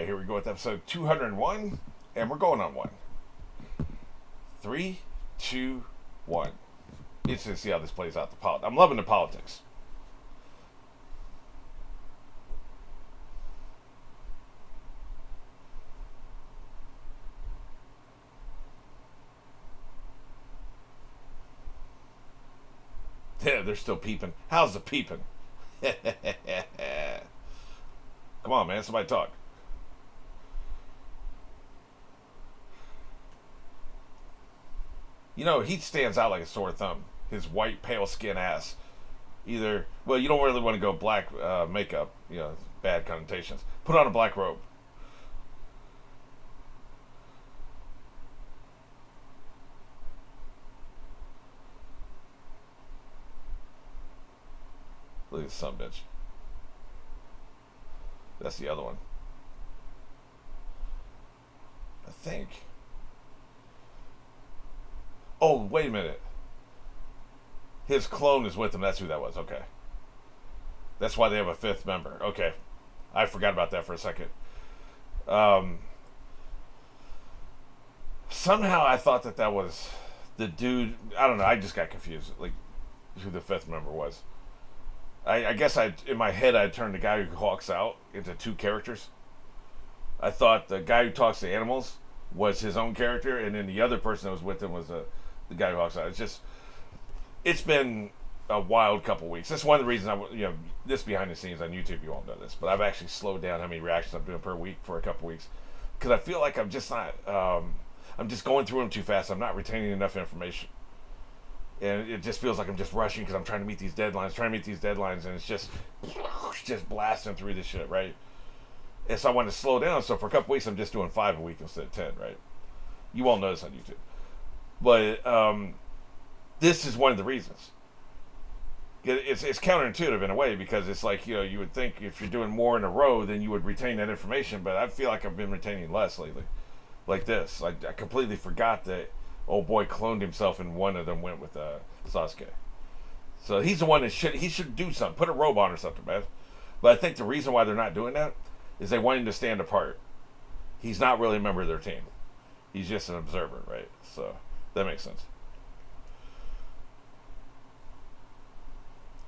right, here we go with episode 201, and we're going on one. 3, 2, 1. It's to see how this plays out. I'm loving the politics. Yeah, they're still peeping. How's the peeping? Come on, man. Somebody talk. You know, he stands out like a sore thumb. His white, pale skin ass. Either, well, you don't really want to go black makeup. You know, bad connotations. Put on a black robe. Look at this son bitch. That's the other one. I think. Oh, wait a minute. His clone is with him. That's who that was. Okay. That's why they have a fifth member. Okay. I forgot about that for a second. Somehow I thought that was the dude. I don't know. I just got confused. Like, who the fifth member was. I guess in my head I turned the guy who hawks out into two characters. I thought the guy who talks to animals was his own character, and then the other person that was with him was the guy who hawks out. It's been a wild couple weeks. That's one of the reasons this behind the scenes on YouTube, you won't know this, but I've actually slowed down how many reactions I'm doing per week for a couple weeks because I feel like I'm just not. I'm just going through them too fast. I'm not retaining enough information. And it just feels like I'm just rushing because I'm trying to meet these deadlines, and it's just blasting through this shit, right? And so I want to slow down. So for a couple weeks, I'm just doing 5 a week instead of 10, right? You won't notice on YouTube, but this is one of the reasons. It's counterintuitive in a way because it's like you would think if you're doing more in a row, then you would retain that information. But I feel like I've been retaining less lately, like this. Like I completely forgot that. Old boy cloned himself and one of them went with Sasuke. So he's the one that should do something. Put a robe on or something, man. But I think the reason why they're not doing that is they want him to stand apart. He's not really a member of their team. He's just an observer, right? So that makes sense.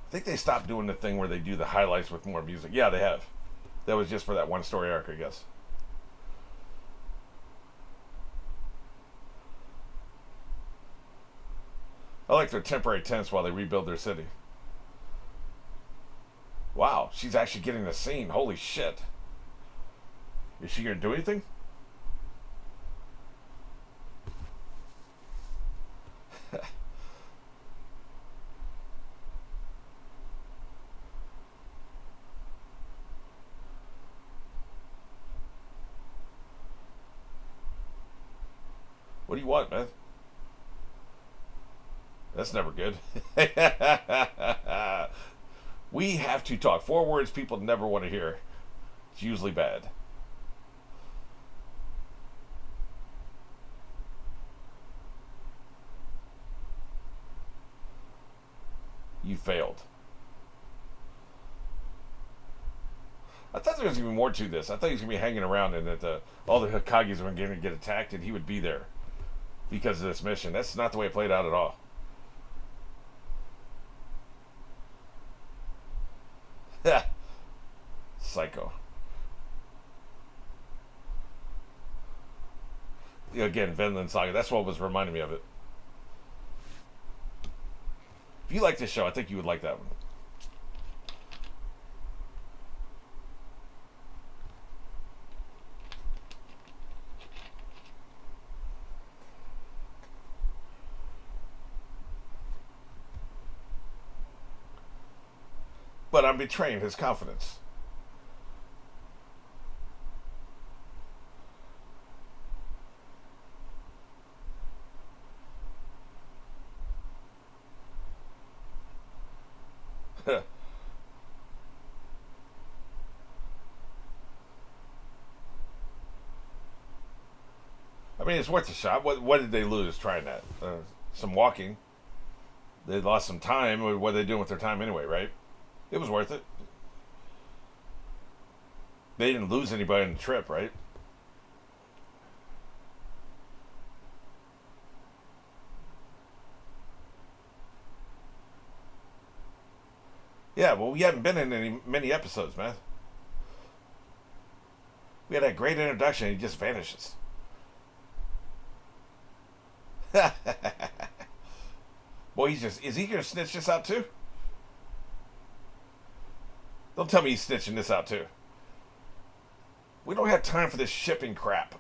I think they stopped doing the thing where they do the highlights with more music. Yeah, they have. That was just for that one story arc, I guess. I like their temporary tents while they rebuild their city. Wow, she's actually getting the scene. Holy shit. Is she going to do anything? What do you want, man? That's never good. We have to talk. 4 words people never want to hear. It's usually bad. You failed. I thought there was going to be more to this. I thought he was going to be hanging around and that all the Hokages were going to get attacked and he would be there because of this mission. That's not the way it played out at all. Psycho. Again, Vinland Saga. That's what was reminding me of it. If you like this show, I think you would like that one. But I'm betraying his confidence. I mean, it's worth a shot. What did they lose trying that? Some walking. They lost some time. What are they doing with their time anyway, right? It was worth it. They didn't lose anybody on the trip, right? Yeah, well, we haven't been in many episodes, man. We had that great introduction, and he just vanishes. Boy, is he gonna snitch this out too? Don't tell me he's snitching this out too. We don't have time for this shipping crap.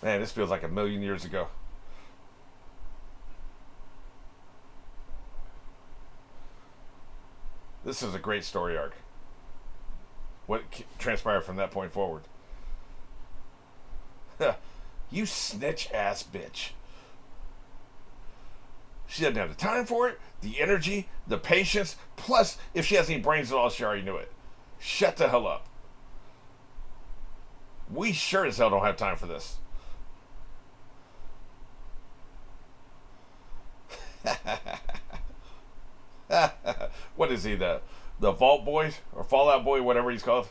Man, this feels like a million years ago. This is a great story arc. What transpired from that point forward? You snitch ass bitch. She doesn't have the time for it, the energy, the patience. Plus, if she has any brains at all, she already knew it. Shut the hell up. We sure as hell don't have time for this. What is he, the Vault Boy or Fallout Boy, whatever he's called?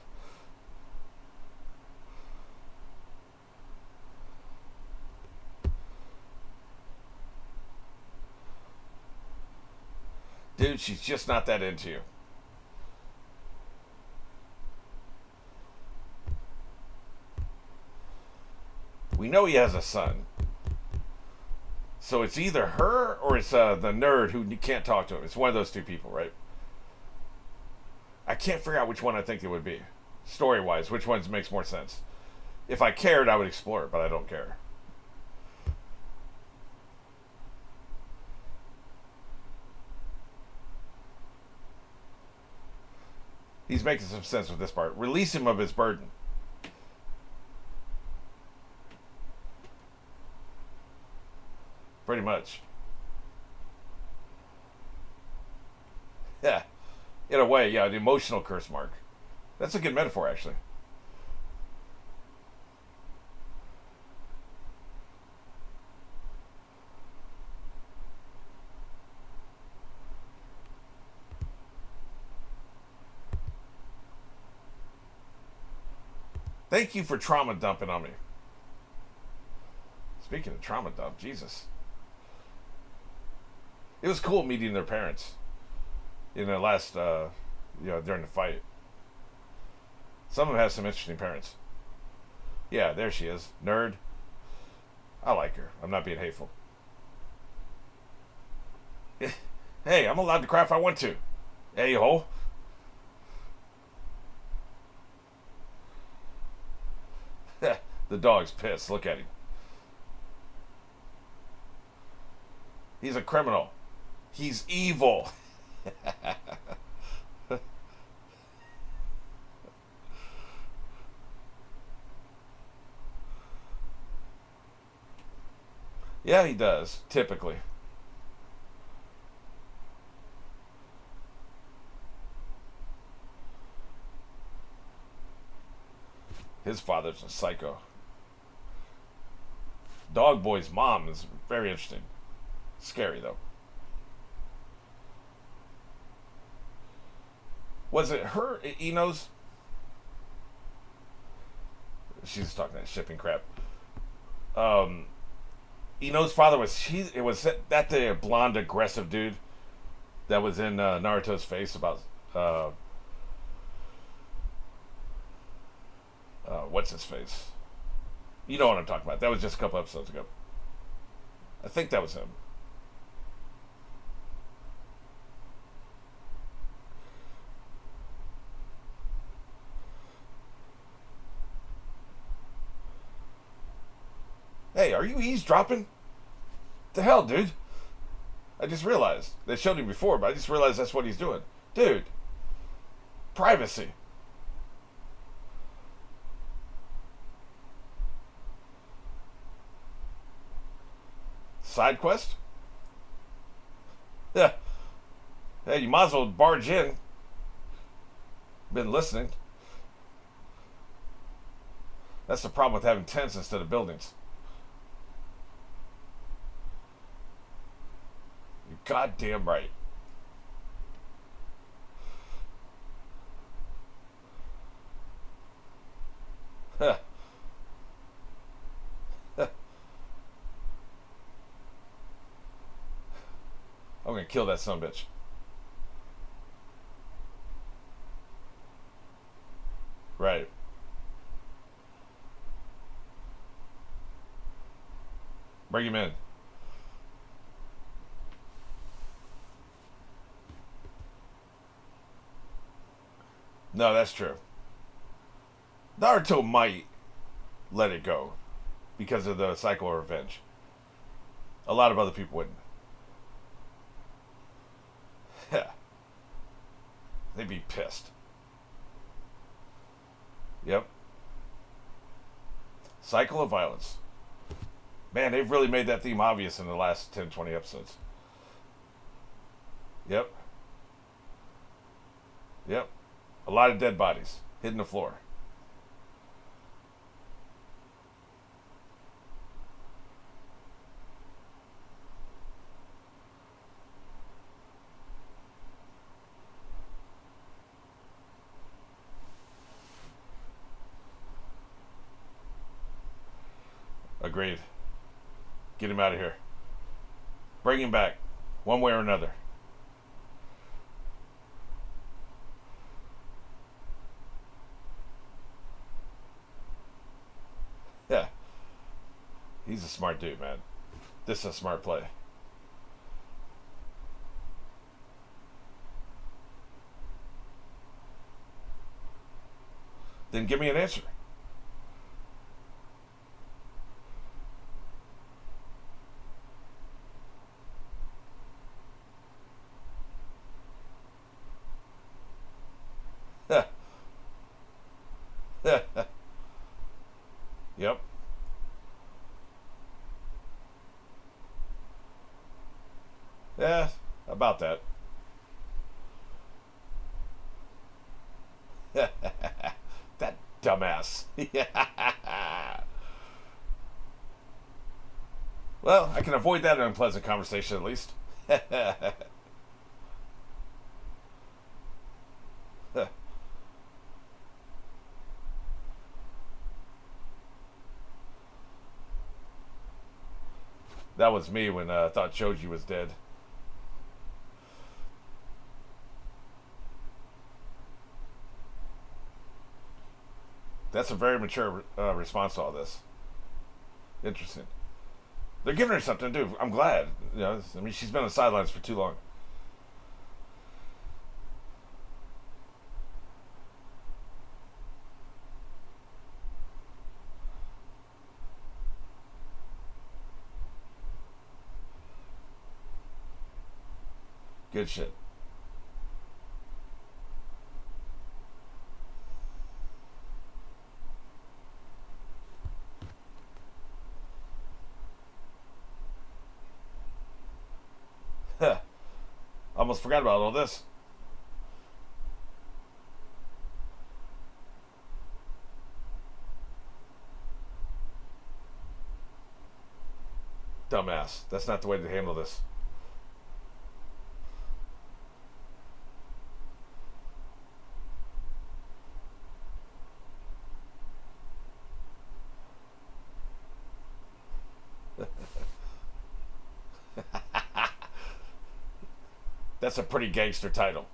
Dude, she's just not that into you. We know he has a son. So it's either her or it's the nerd who can't talk to him. It's one of those two people, right? I can't figure out which one I think it would be. Story-wise, which one makes more sense? If I cared, I would explore it, but I don't care. He's making some sense with this part. Release him of his burden. Pretty much. Yeah. In a way, yeah, the emotional curse mark. That's a good metaphor, actually. Thank you for trauma dumping on me. Speaking of trauma dump, Jesus. It was cool meeting their parents in the last, during the fight. Some of them have some interesting parents. Yeah, there she is. Nerd. I like her. I'm not being hateful. Hey, I'm allowed to cry if I want to. Hey, ho. The dog's pissed. Look at him. He's a criminal. He's evil. Yeah, he does, typically. His father's a psycho. Dog Boy's mom is very interesting. Scary, though. Was it her, Eno's? She's talking that shipping crap. Eno's father was that the blonde aggressive dude that was in Naruto's face about what's his face? You know what I'm talking about. That was just a couple episodes ago. I think that was him. Hey, are you eavesdropping? The hell, dude? I just realized. They showed him before, but I just realized that's what he's doing. Dude. Privacy. Side quest? Yeah. Hey, you might as well barge in. Been listening. That's the problem with having tents instead of buildings. You're goddamn right. Huh. I'm gonna kill that son of a bitch. Right. Bring him in. No, that's true. Naruto might let it go because of the cycle of revenge. A lot of other people wouldn't. They'd be pissed. Yep. Cycle of violence. Man, they've really made that theme obvious in the last 10, 20 episodes. Yep. Yep. A lot of dead bodies hitting the floor. Agreed. Get him out of here. Bring him back. One way or another. Yeah. He's a smart dude, man. This is a smart play. Then give me an answer. Yep. Yeah, about that. That dumbass. Well, I can avoid that unpleasant conversation at least. That was me when I thought Choji was dead. That's a very mature response to all this. Interesting. They're giving her something to do. I'm glad. You know, I mean, she's been on the sidelines for too long. Good shit. Almost forgot about all this. Dumbass. That's not the way to handle this. That's a pretty gangster title.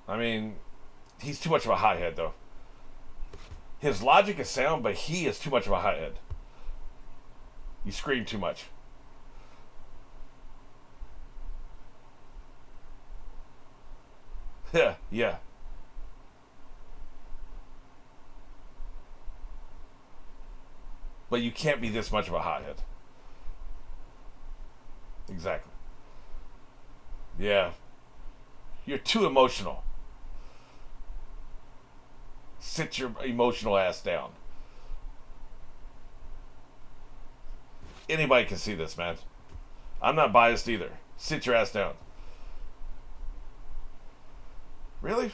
I mean, he's too much of a hothead, though. His logic is sound, but he is too much of a hothead. You scream too much. Yeah, yeah. But you can't be this much of a hothead. Exactly. Yeah. You're too emotional. Sit your emotional ass down. Anybody can see this, man. I'm not biased either. Sit your ass down. Really?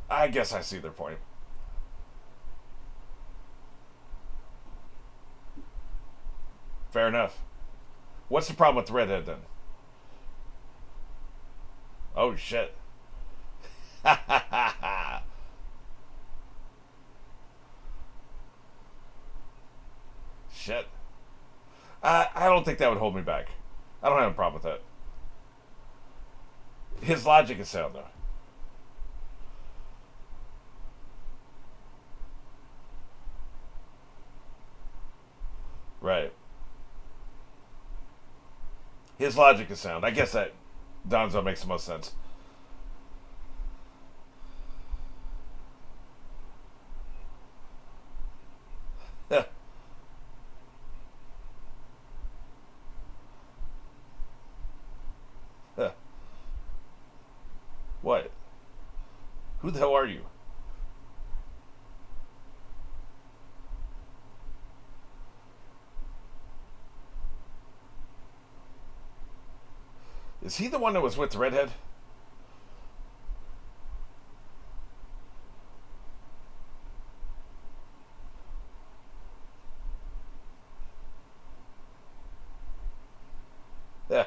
I guess I see their point. Fair enough. What's the problem with the redhead then? Oh shit. Shit. I don't think that would hold me back. I don't have a problem with that. His logic is sound though. Right. His logic is sound. I guess that Donzo makes the most sense. What? Who the hell are you? Is he the one that was with the redhead? Yeah.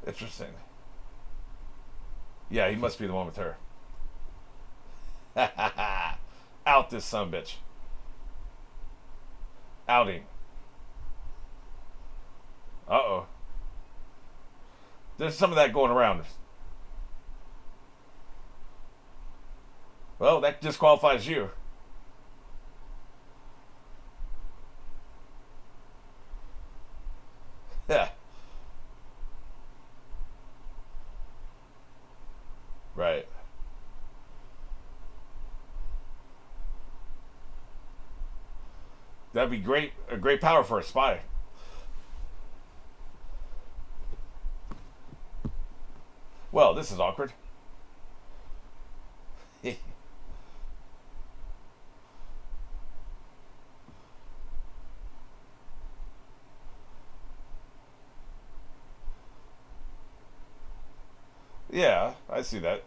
Interesting. Yeah, he must be the one with her. Out this sumbitch. Outing. Uh oh. There's some of that going around. Well, that disqualifies you. Yeah. Right. That'd be great. A great power for a spy. Well, this is awkward. Yeah, I see that.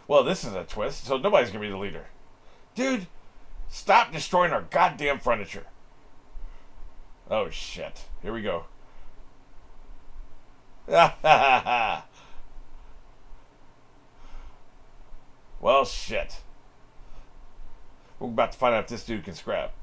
Well, this is a twist, so nobody's gonna be the leader. Dude, stop destroying our goddamn furniture. Oh shit. Here we go. Well, shit. We're about to find out if this dude can scrap.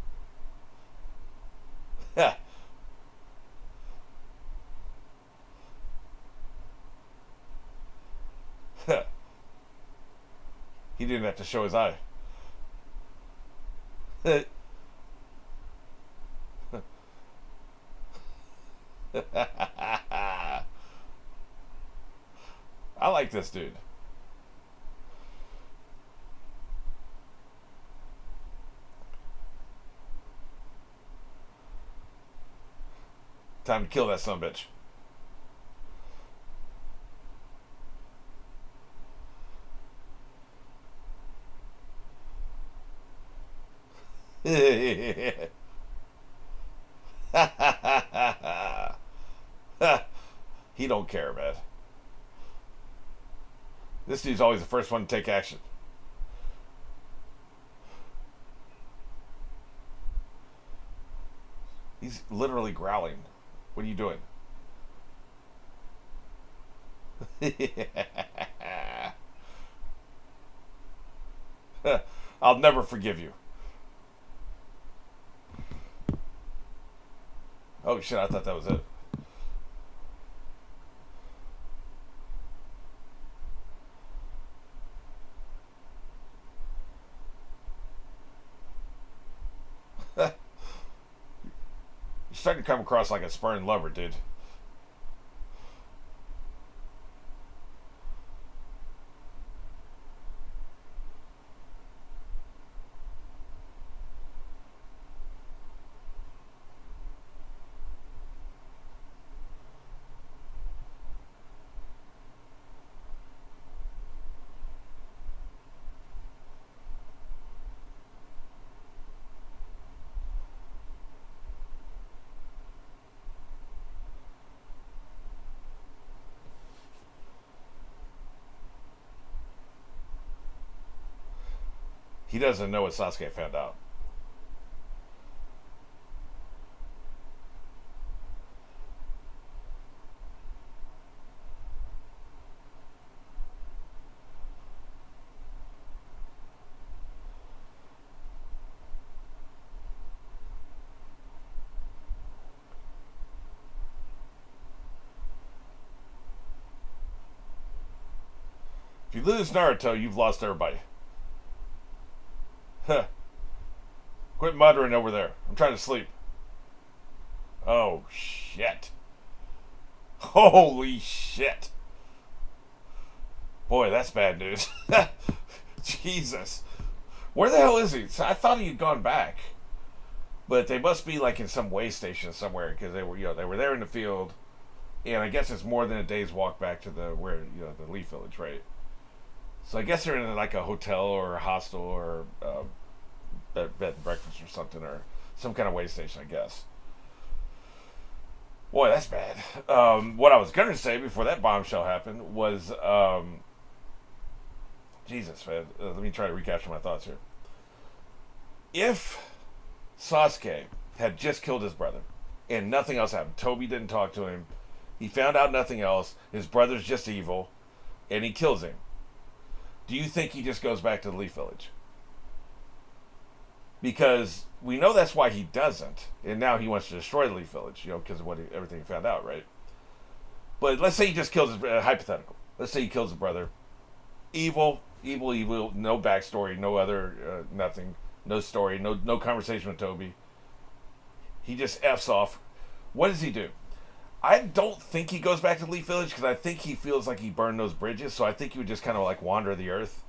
He didn't have to show his eye. I like this dude. Time to kill that sumbitch. He don't care, man. This dude's always the first one to take action. He's literally growling. What are you doing? I'll never forgive you. Oh shit, I thought that was it. You're starting to come across like a spurned lover, dude. He doesn't know what Sasuke found out. If you lose Naruto, you've lost everybody. Huh. Quit muttering over there. I'm trying to sleep. Oh, shit. Holy shit. Boy, that's bad news. Jesus. Where the hell is he? I thought he had gone back. But they must be like in some way station somewhere because they were, they were there in the field, and I guess it's more than a day's walk back to the the Leaf Village, right? So I guess they're in like a hotel or a hostel or bed and breakfast or something, or some kind of way station, I guess. Boy, that's bad. What I was gonna say before that bombshell happened was, Jesus, man. Let me try to recapture my thoughts here. If Sasuke had just killed his brother and nothing else happened, Toby didn't talk to him, he found out nothing else, his brother's just evil, and he kills him, do you think he just goes back to the Leaf Village? Because we know that's why he doesn't, and now he wants to destroy the Leaf Village, because of everything he found out, right? But let's say he just kills his hypothetical. Let's say he kills his brother. Evil, no backstory, no other, nothing, no story, no conversation with Toby. He just F's off. What does he do? I don't think he goes back to Leaf Village because I think he feels like he burned those bridges, so I think he would just kind of like wander the earth.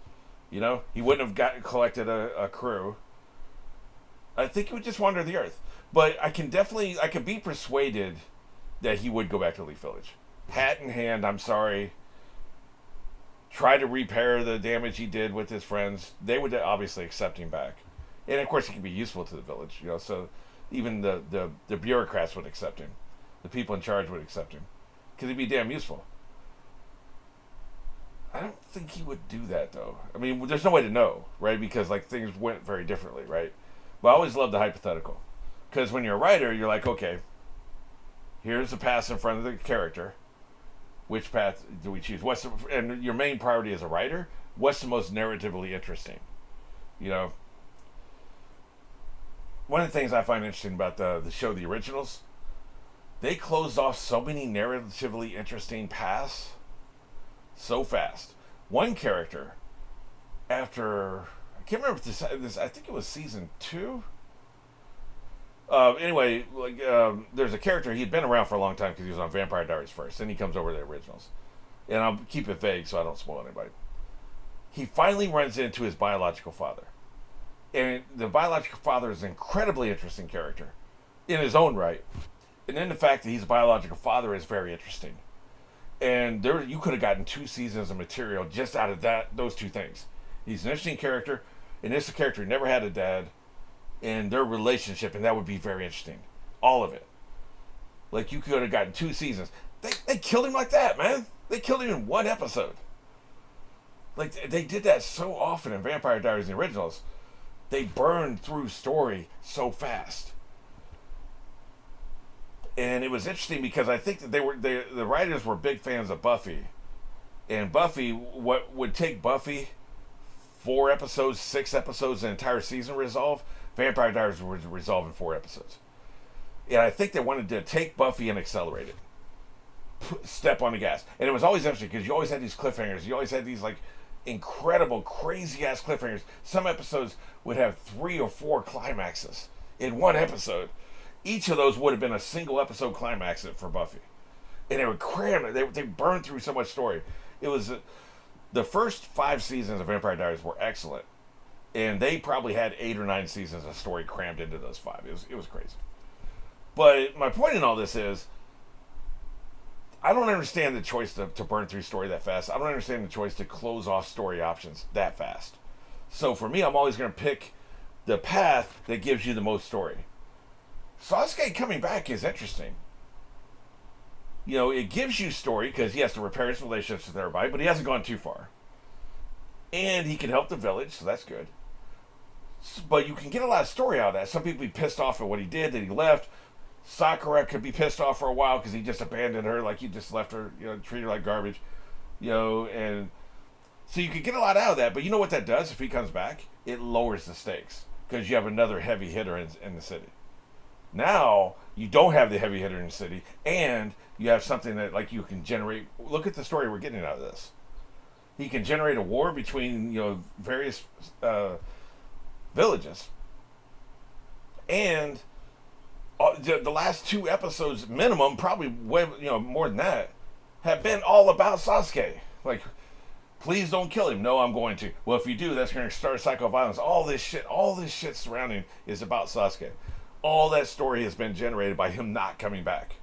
He wouldn't have collected a crew. I think he would just wander the earth. But I could be persuaded that he would go back to Leaf Village. Hat in hand, I'm sorry. Try to repair the damage he did with his friends. They would obviously accept him back. And of course he can be useful to the village, so even the bureaucrats would accept him. The people in charge would accept him. Because he'd be damn useful. I don't think he would do that, though. I mean, there's no way to know, right? Because, things went very differently, right? But I always love the hypothetical. Because when you're a writer, you're like, okay, here's the path in front of the character. Which path do we choose? And your main priority as a writer, what's the most narratively interesting? One of the things I find interesting about the show, The Originals, they closed off so many narratively interesting paths so fast. One character, after, I can't remember this, I think it was season 2. Anyway, there's a character, he'd been around for a long time because he was on Vampire Diaries first, then he comes over to The Originals. And I'll keep it vague so I don't spoil anybody. He finally runs into his biological father. And the biological father is an incredibly interesting character in his own right. And then the fact that he's a biological father is very interesting. And you could have gotten 2 seasons of material just out of those two things. He's an interesting character, and this is a character who never had a dad, and their relationship, and that would be very interesting. All of it. You could have gotten 2 seasons. They killed him like that, man. They killed him in 1 episode. They did that so often in Vampire Diaries and the Originals. They burned through story so fast. And it was interesting because I think that the writers were big fans of Buffy. And Buffy, what would take Buffy 4 episodes, 6 episodes, an entire season to resolve, Vampire Diaries would resolve in 4 episodes. And I think they wanted to take Buffy and accelerate it. Step on the gas. And it was always interesting because you always had these cliffhangers. You always had these incredible, crazy-ass cliffhangers. Some episodes would have 3 or 4 climaxes in 1 episode. Each of those would have been a single episode climax for Buffy. And they would cram it. They burned through so much story. It was... the first 5 seasons of Vampire Diaries were excellent. And they probably had 8 or 9 seasons of story crammed into those 5. It was crazy. But my point in all this is, I don't understand the choice to burn through story that fast. I don't understand the choice to close off story options that fast. So for me, I'm always going to pick the path that gives you the most story. Sasuke coming back is interesting. It gives you story because he has to repair his relationships with everybody, but he hasn't gone too far. And he can help the village, so that's good. But you can get a lot of story out of that. Some people be pissed off at what he did, that he left. Sakura could be pissed off for a while because he just abandoned her, like he just left her, treated her like garbage, and so you could get a lot out of that. But you know what that does if he comes back? It lowers the stakes because you have another heavy hitter in the city. Now you don't have the heavy hitter in the city, and you have something that like you can generate. Look at the story we're getting out of this. He can generate a war between various villages, and the last 2 episodes minimum, probably way more than that, have been all about Sasuke. Like, please don't kill him. No, I'm going to. Well, if you do, that's going to start a cycle of violence. All this shit surrounding is about Sasuke. All that story has been generated by him not coming back.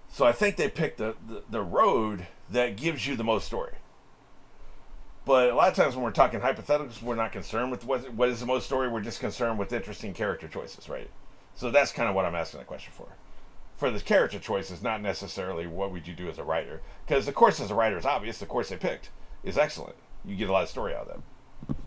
So I think they picked the road that gives you the most story. But a lot of times when we're talking hypotheticals, we're not concerned with what is the most story. We're just concerned with interesting character choices, right? So that's kind of what I'm asking the question for. For the character choices, not necessarily what would you do as a writer. Because the course as a writer is obvious. The course they picked is excellent. You get a lot of story out of them.